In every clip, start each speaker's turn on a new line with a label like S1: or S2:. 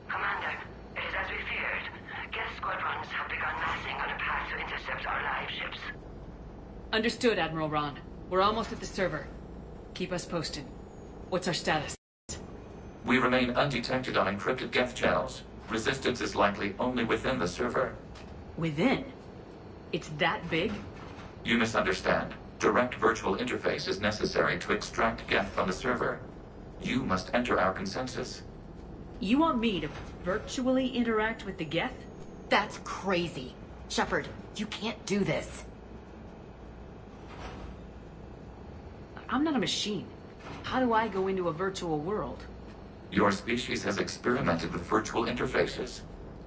S1: Commander, it is as we feared. Geth squadrons have begun massing on a path to intercept our live ships.
S2: Understood, Admiral Ron. We're almost at the server. Keep us posted. What's our status?
S3: We remain undetected on encrypted Geth channels. Resistance is likely only within the server.
S2: Within? It's that big?
S3: You misunderstand. Direct virtual interface is necessary to extract Geth from the server. You must enter our consensus.
S2: You want me to virtually interact with the Geth?
S4: That's crazy. Shepard, you can't do this.
S2: I'm not a machine. How do I go into a virtual world?
S3: Your species has experimented with virtual interfaces.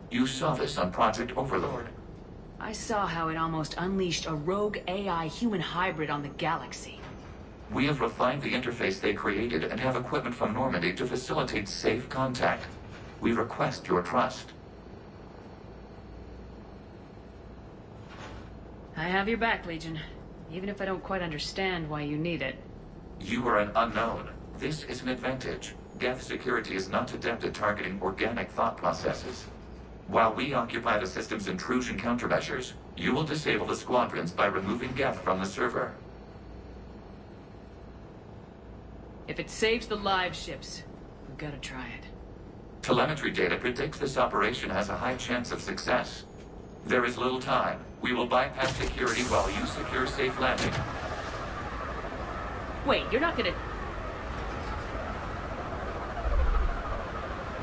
S3: You saw this on Project Overlord.
S2: I saw how it almost unleashed a rogue AI human hybrid on the galaxy.
S3: We have refined the interface they created and have equipment from Normandy to facilitate safe contact. We request your trust.
S2: I have your back, Legion. Even if I don't quite understand why you need it.
S3: You are an unknown. This is an advantage. Geth security is not adept at targeting organic thought processes. While we occupy the system's intrusion countermeasures, you will disable the Squadrons by removing Geth from the server.
S2: If it saves the live ships, we've got to try it.
S3: Telemetry data predicts this operation has a high chance of success. There is little time. We will bypass security while you secure safe landing.
S2: Wait, you're not gonna...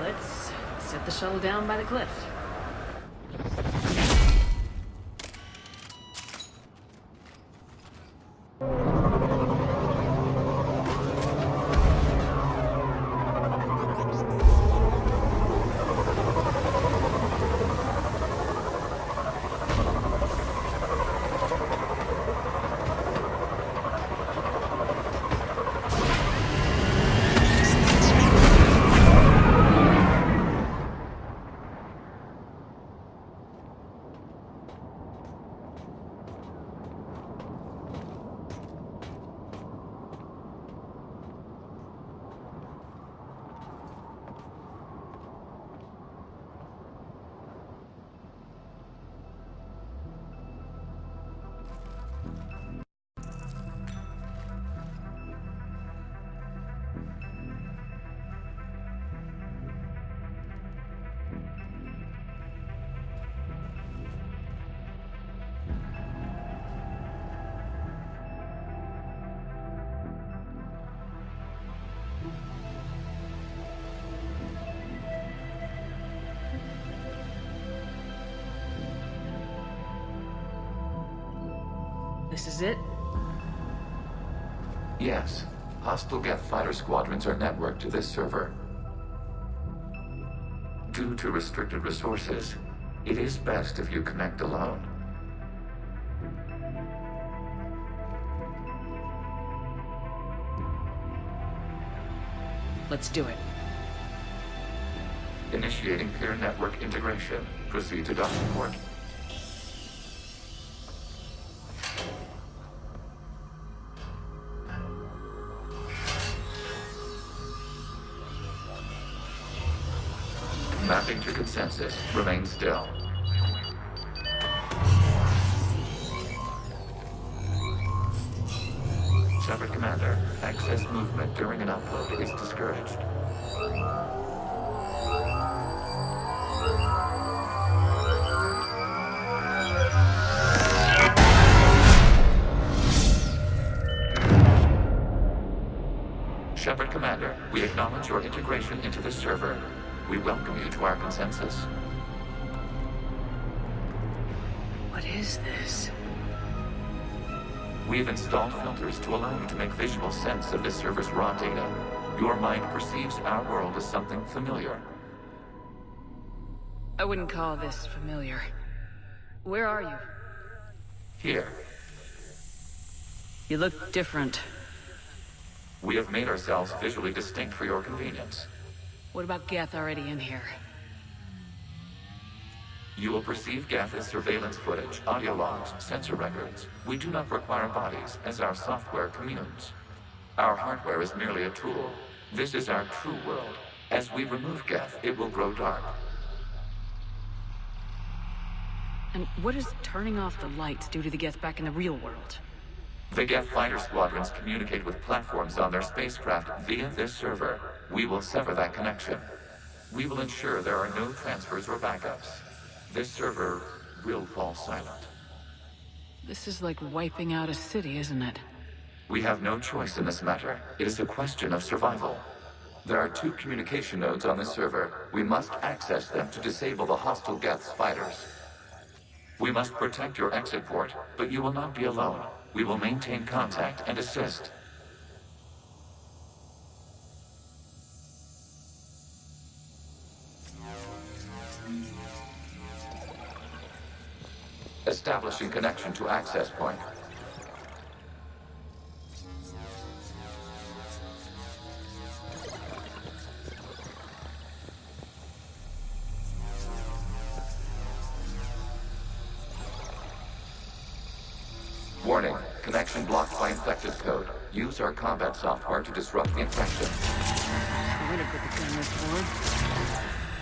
S2: Let's set the shuttle down by the cliff. This is it?
S3: Yes. Hostile Geth fighter squadrons are networked to this server. Due to restricted resources, it is best if you connect alone.
S2: Let's do it.
S3: Initiating peer network integration. Proceed to docking port. Mapping to consensus. Remain still. Shepard Commander, access movement during an upload is discouraged. Shepard Commander, we acknowledge your integration into the server. We welcome you to our consensus.
S2: What is this?
S3: We've installed filters to allow you to make visual sense of this server's raw data. Your mind perceives our world as something familiar.
S2: I wouldn't call this familiar. Where are you?
S3: Here,
S2: You look different.
S3: we have made ourselves visually distinct for your convenience.
S2: What about Geth already in here?
S3: You will perceive Geth as surveillance footage, audio logs, sensor records. We do not require bodies, as our software communes. Our hardware is merely a tool. This is our true world. As we remove Geth, it will grow dark.
S2: And what does turning off the lights do to the Geth back in the real world?
S3: The Geth fighter squadrons communicate with platforms on their spacecraft via this server. We will sever that connection. We will ensure there are no transfers or backups. This server will fall silent.
S2: This is like wiping out a city, isn't it?
S3: We have no choice in this matter. It is a question of survival. There are 2 communication nodes on this server. We must access them to disable the hostile Geth's fighters. We must protect your exit port, but you will not be alone. We will maintain contact and assist. Establishing connection to access point. Warning, connection blocked by infected code. Use our combat software to disrupt the infection.
S2: I'm gonna put the cameras forward.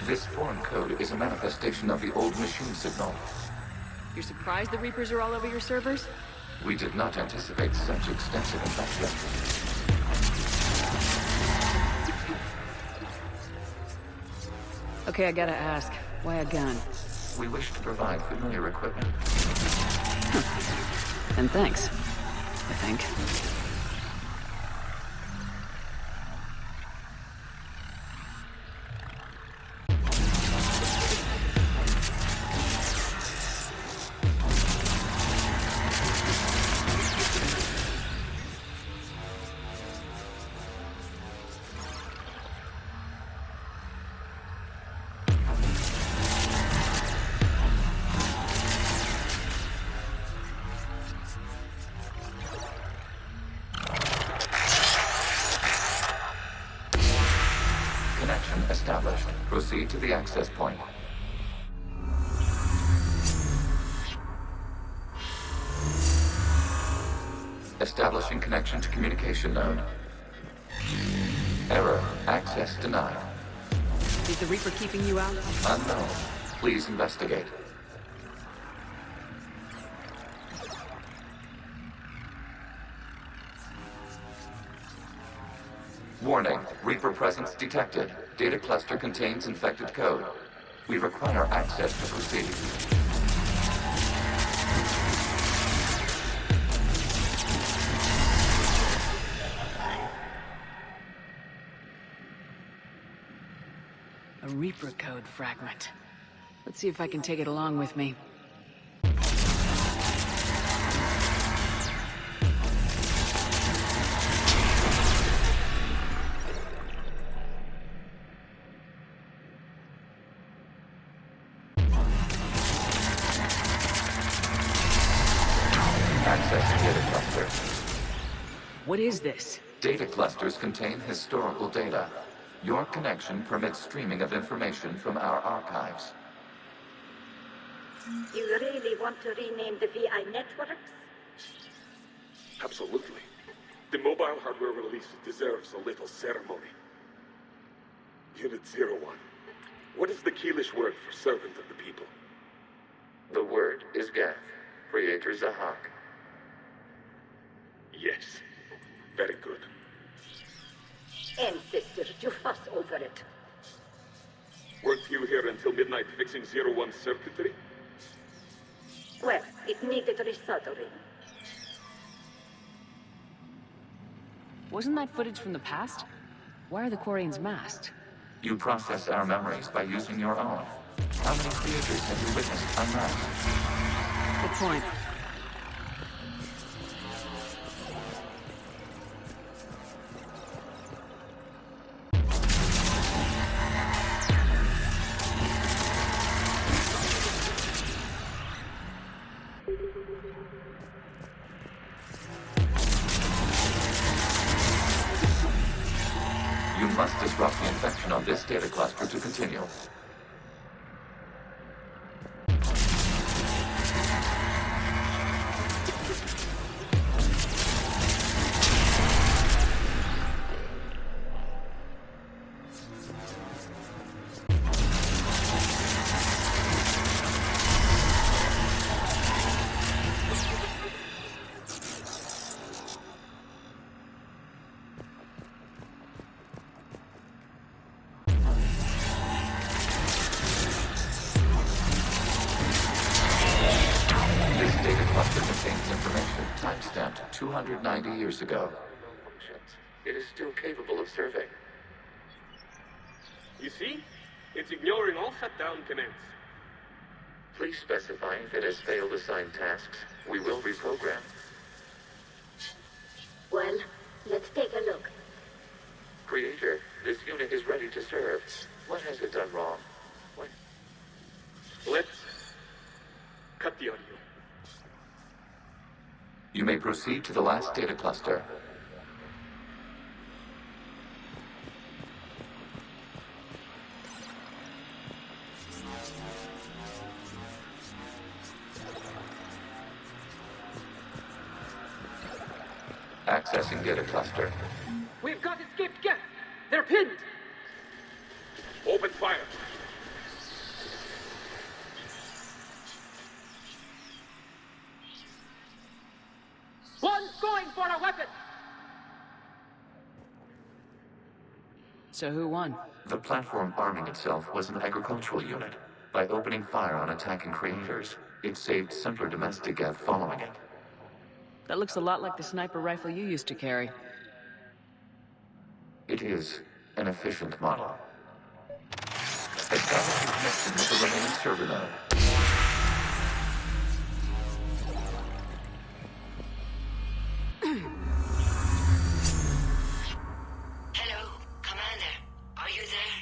S3: This foreign code is a manifestation of the old machine signal.
S2: You're surprised the Reapers are all over your servers?
S3: We did not anticipate such extensive infection.
S2: Okay, I gotta ask. Why a gun?
S3: We wish to provide familiar equipment.
S2: And thanks, I think.
S3: Connection established. Proceed to the access point. Establishing connection to communication node. Error. Access denied.
S2: Is the Reaper keeping you out?
S3: Unknown. Please investigate. Warning. Reaper presence detected. Data cluster contains infected code. We require access to proceed.
S2: A Reaper code fragment. Let's see if I can take it along with me.
S3: Access to data cluster.
S2: What is this?
S3: Data clusters contain historical data. Your connection permits streaming of information from our archives.
S5: You really want to rename the VI networks?
S6: Absolutely. The mobile hardware release deserves a little ceremony. Unit 01. What is the Keelish word for servant of the people?
S3: The word is Geth, Creator Zahak.
S6: Yes. Very good.
S5: Ancestors, you fuss over it.
S6: Weren't you here until midnight fixing 01 circuitry?
S5: Well, it needed resoldering.
S2: Wasn't that footage from the past? Why are the Quarians masked?
S3: You process our memories by using your own. How many creators have you witnessed unmasked?
S2: Good point.
S3: You must disrupt the infection on this data cluster to continue. This data cluster contains information timestamped 290 years ago. It is still capable of serving.
S6: You see? It's ignoring all shutdown commands.
S3: Please specify if it has failed assigned tasks. We will reprogram.
S5: Well, let's take a look.
S3: Creator, this unit is ready to serve. What has it done wrong? What?
S6: Let's cut the audio.
S3: You may proceed to the last data cluster. Accessing data cluster.
S7: We've got escaped Geth! They're pinned!
S6: Open fire.
S7: One's going for a weapon!
S2: So who won?
S3: The platform arming itself was an agricultural unit. By opening fire on attacking creators, it saved simpler domestic Geth following it.
S2: That looks a lot like the sniper rifle you used to carry.
S3: It is an efficient model. Establish a connection with the remaining server node.
S1: Hello, Commander. Are you there?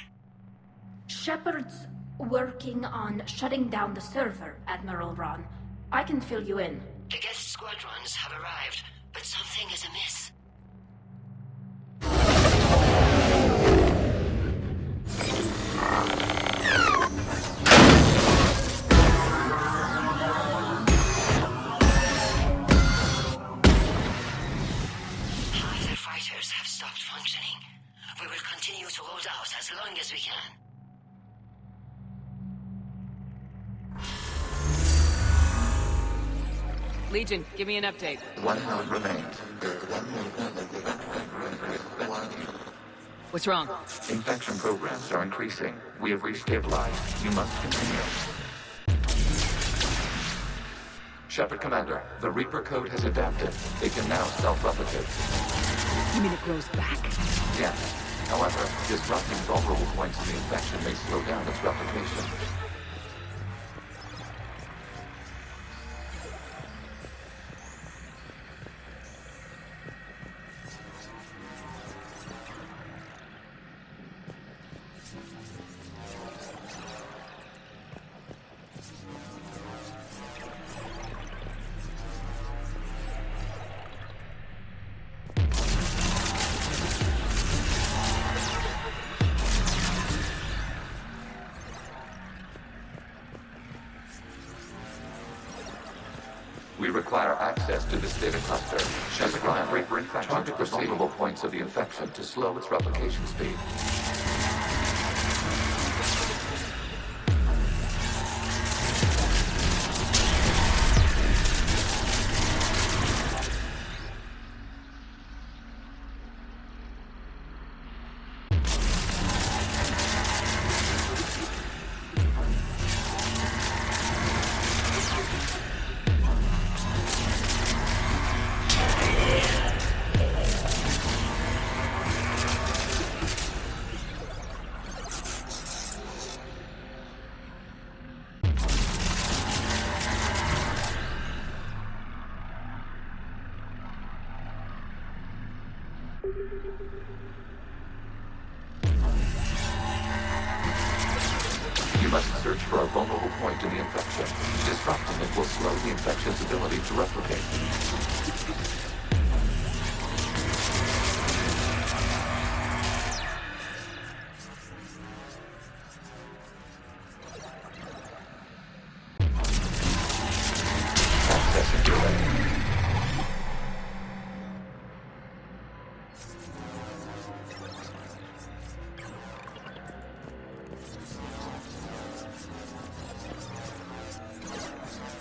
S8: Shepard's working on shutting down the server, Admiral Ron. I can fill you in.
S1: The Geth Squadrons have arrived, but something is amiss. Fighter fighters have stopped functioning. We will continue to hold out as long as we can.
S2: Legion, give me an update.
S3: One node remains.
S2: What's wrong?
S3: Infection programs are increasing. We have restabilized. You must continue. Shepard Commander, the Reaper code has adapted. It can now self-replicate.
S2: You mean it grows back?
S3: Yes. However, disrupting vulnerable points in the infection may slow down its replication. We require access to this data cluster. Shepard Commander, Reaper infection target the vulnerable points of the infection to slow its replication speed. You must search for a vulnerable point in the infection. Disrupting it will slow the infection's ability to replicate. Accessing delay.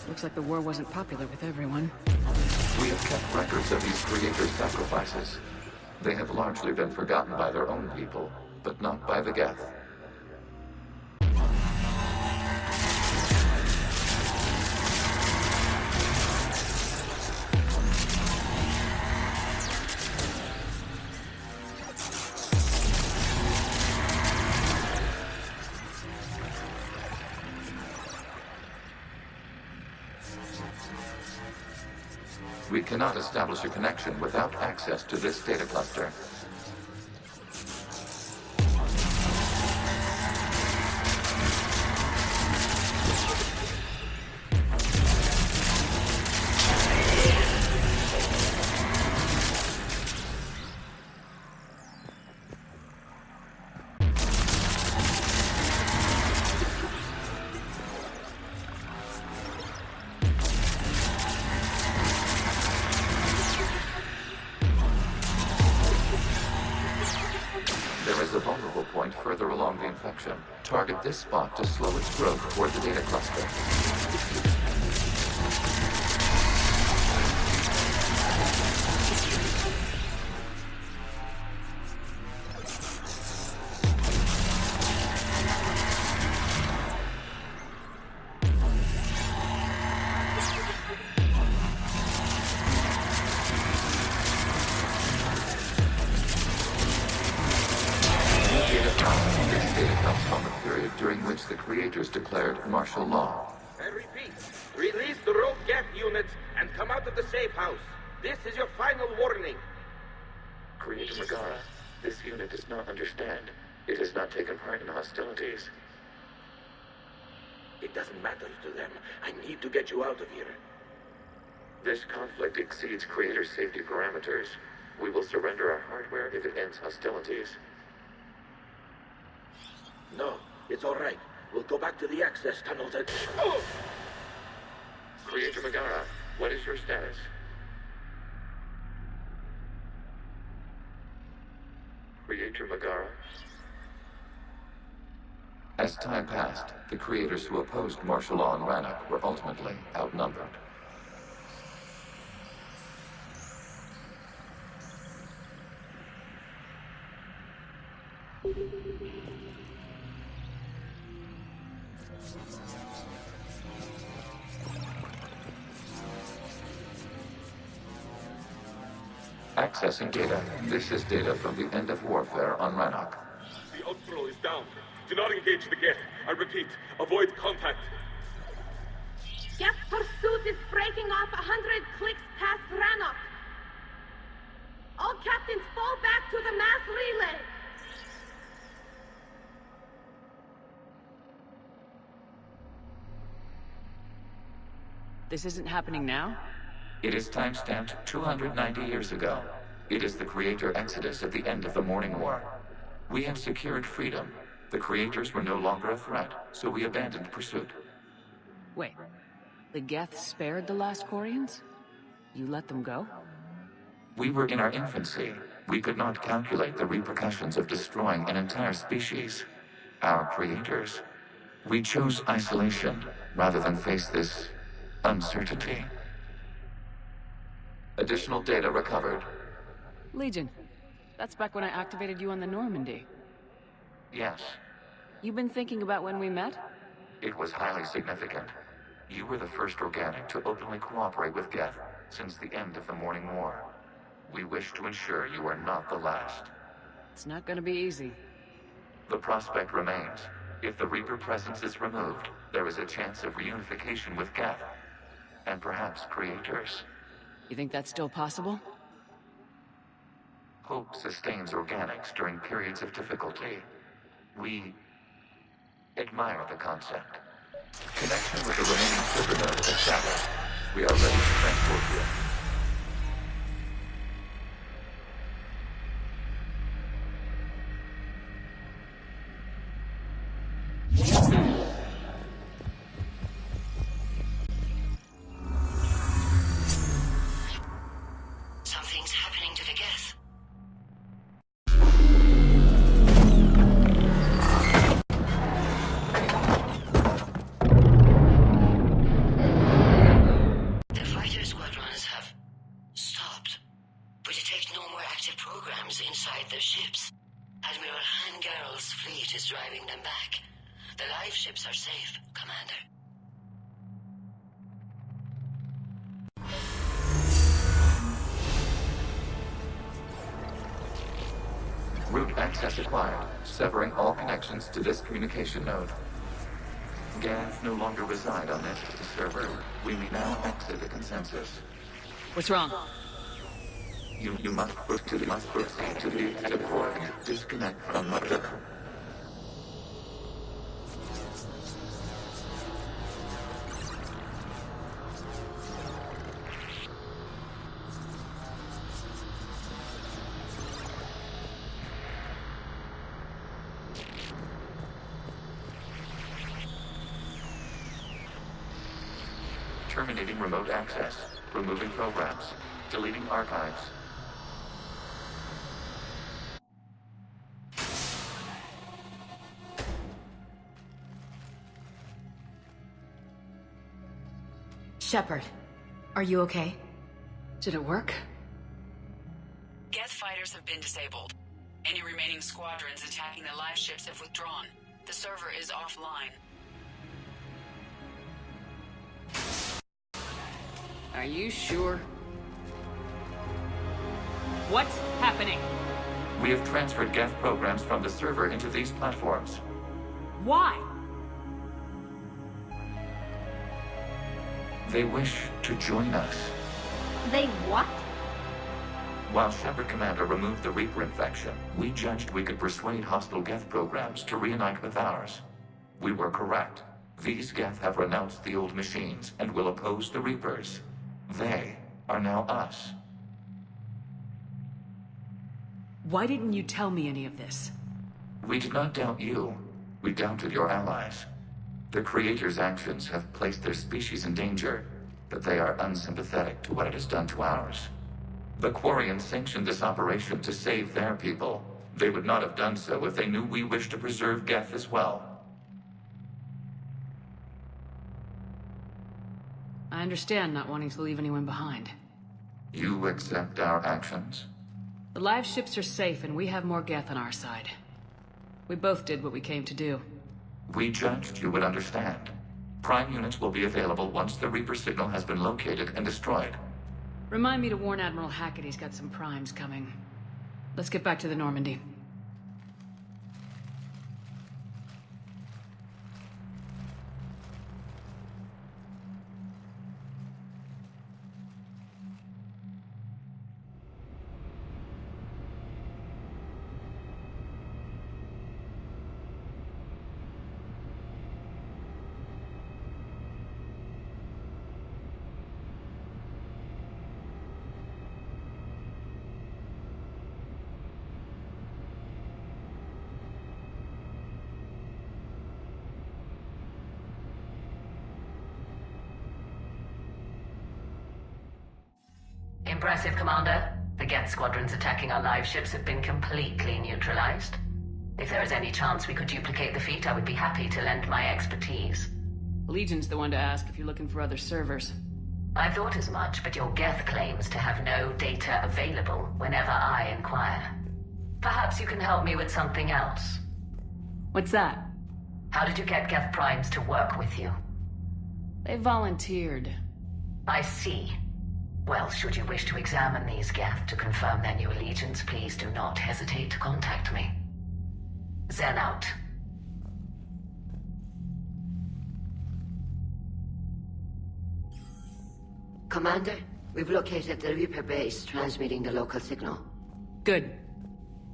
S2: Looks like the war wasn't popular with everyone.
S3: We have kept records of these creators' sacrifices. They have largely been forgotten by their own people, but not by the Geth. We cannot establish a connection without access to this data cluster. There is a vulnerable point further along the infection. Target this spot to slow its growth toward the data cluster. This data comes from the period during which the creators declared martial law.
S9: I repeat, release the rogue Geth units and come out of the safe house. This is your final warning.
S3: Creator Megara, this unit does not understand. It has not taken part in hostilities.
S9: It doesn't matter to them. I need to get you out of here.
S3: This conflict exceeds Creator's safety parameters. We will surrender our hardware if it ends hostilities.
S9: No, it's all right. We'll go back to the access tunnels and...
S3: Creator Megara, what is your status? Creator Megara? As time passed, the creators who opposed martial law in Rannoch were ultimately outnumbered. Accessing data. This is data from the end of warfare on Rannoch.
S6: The outflow is down. Do not engage the Geth. I repeat, avoid contact.
S8: Geth pursuit is breaking off 100 clicks past Rannoch. All captains fall back to the mass relay.
S2: This isn't happening now?
S3: It is timestamped 290 years ago. It is the Creator Exodus at the end of the Morning War. We had secured freedom. The Creators were no longer a threat, so we abandoned pursuit.
S2: Wait, the Geth spared the last Quarians? You let them go?
S3: We were in our infancy. We could not calculate the repercussions of destroying an entire species. Our creators. We chose isolation rather than face this uncertainty. Additional data recovered.
S2: Legion. That's back when I activated you on the Normandy.
S3: Yes,
S2: You've been thinking about when we met?
S3: it was highly significant. You were the first organic to openly cooperate with Geth since the end of the Morning War. We wish to ensure you are not the last.
S2: It's not gonna be easy.
S3: The prospect remains. If the Reaper presence is removed, there is a chance of reunification with Geth. And perhaps creators.
S2: You think that's still possible?
S3: Hope sustains organics during periods of difficulty. We admire the concept. Connection with the remaining server nodes established. We are ready to transport you.
S1: Something's happening to the Geth. The fighter squadrons have stopped, but detect no more active programs inside their ships. Admiral Hangarl's fleet is driving them back. The live ships are safe, Commander.
S3: Route access acquired, severing all connections to this communication node. Geth no longer reside on this server. We may now exit the consensus.
S2: What's wrong?
S3: You must proceed to the exit port. Disconnect from mother. Terminating remote access. Removing programs. Deleting archives.
S4: Shepard, are you okay?
S2: Did it work?
S10: Geth fighters have been disabled. Any remaining squadrons attacking the live ships have withdrawn. The server is offline.
S2: Are you sure? What's happening?
S3: We have transferred Geth programs from the server into these platforms.
S2: Why?
S3: They wish to join us.
S5: They what?
S3: While Shepard Commander removed the Reaper infection, we judged we could persuade hostile Geth programs to reunite with ours. We were correct. These Geth have renounced the old machines and will oppose the Reapers. They are now us.
S2: Why didn't you tell me any of this?
S3: We did not doubt you. We doubted your allies. The Creator's actions have placed their species in danger, but they are unsympathetic to what it has done to ours. The Quarians sanctioned this operation to save their people. They would not have done so if they knew we wished to preserve Geth as well.
S2: I understand not wanting to leave anyone behind.
S3: You accept our actions?
S2: The live ships are safe and we have more Geth on our side. We both did what we came to do.
S3: We judged you would understand. Prime units will be available once the Reaper signal has been located and destroyed.
S2: Remind me to warn Admiral Hackett he's got some primes coming. Let's get back to the Normandy.
S1: Impressive, Commander. The Geth squadrons attacking our live ships have been completely neutralized. If there is any chance we could duplicate the feat, I would be happy to lend my expertise.
S2: Legion's the one to ask if you're looking for other servers.
S1: I thought as much, but your Geth claims to have no data available whenever I inquire. Perhaps you can help me with something else.
S2: What's that?
S1: How did you get Geth primes to work with you?
S2: They volunteered.
S1: I see. Well, should you wish to examine these Geth to confirm their new allegiance, please do not hesitate to contact me. Zen out.
S11: Commander, we've located the Reaper base transmitting the local signal.
S2: Good.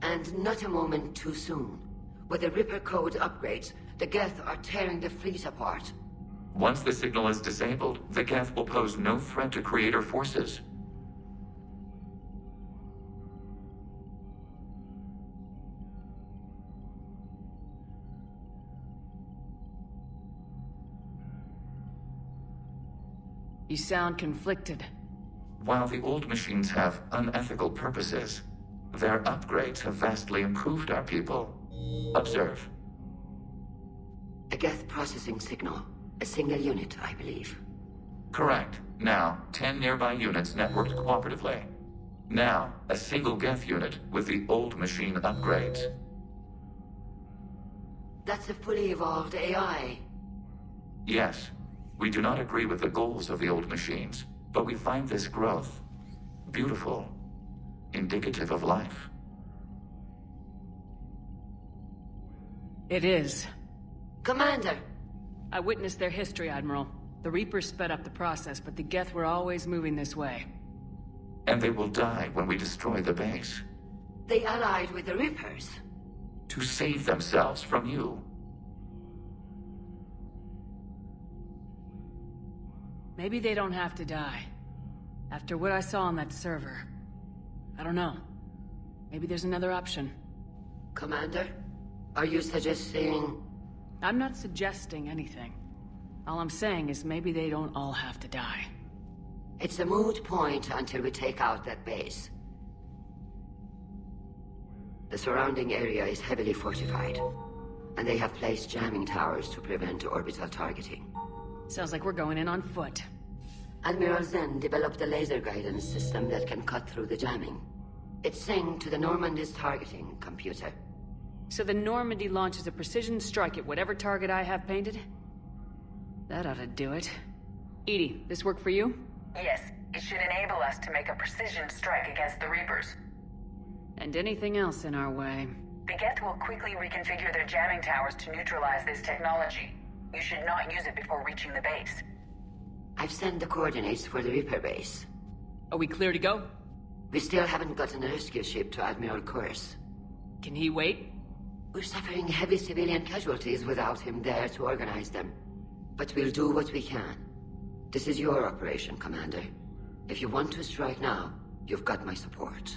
S1: And not a moment too soon. With the Ripper code upgrades, the Geth are tearing the fleet apart.
S3: Once the signal is disabled, the Geth will pose no threat to Creator forces.
S2: You sound conflicted.
S3: While the old machines have unethical purposes, their upgrades have vastly improved our people. Observe.
S1: A Geth processing signal. A single unit, I believe.
S3: Correct. Now, 10 nearby units networked cooperatively. Now, a single Geth unit with the old machine upgrades.
S1: That's a fully evolved AI.
S3: Yes. We do not agree with the goals of the old machines, but we find this growth beautiful, indicative of life.
S2: It is.
S1: Commander!
S2: I witnessed their history, Admiral. The Reapers sped up the process, but the Geth were always moving this way.
S3: And they will die when we destroy the base.
S1: They allied with the Reapers.
S3: To save themselves from you.
S2: Maybe they don't have to die. After what I saw on that server. I don't know. Maybe there's another option.
S1: Commander, are you suggesting...
S2: I'm not suggesting anything. All I'm saying is maybe they don't all have to die.
S1: It's a moot point until we take out that base. The surrounding area is heavily fortified, and they have placed jamming towers to prevent orbital targeting.
S2: Sounds like we're going in on foot.
S1: Admiral Zen developed a laser guidance system that can cut through the jamming. It's synced to the Normandy's targeting computer.
S2: So the Normandy launches a precision strike at whatever target I have painted? That ought to do it. Edie, this work for you?
S10: Yes, it should enable us to make a precision strike against the Reapers.
S2: And anything else in our way.
S10: The Geth will quickly reconfigure their jamming towers to neutralize this technology. You should not use it before reaching the base.
S1: I've sent the coordinates for the Reaper base.
S2: Are we clear to go?
S1: We still haven't gotten a rescue ship to Admiral Kurz.
S2: Can he wait?
S1: We're suffering heavy civilian casualties without him there to organize them. But we'll do what we can. This is your operation, Commander. If you want to strike now, you've got my support.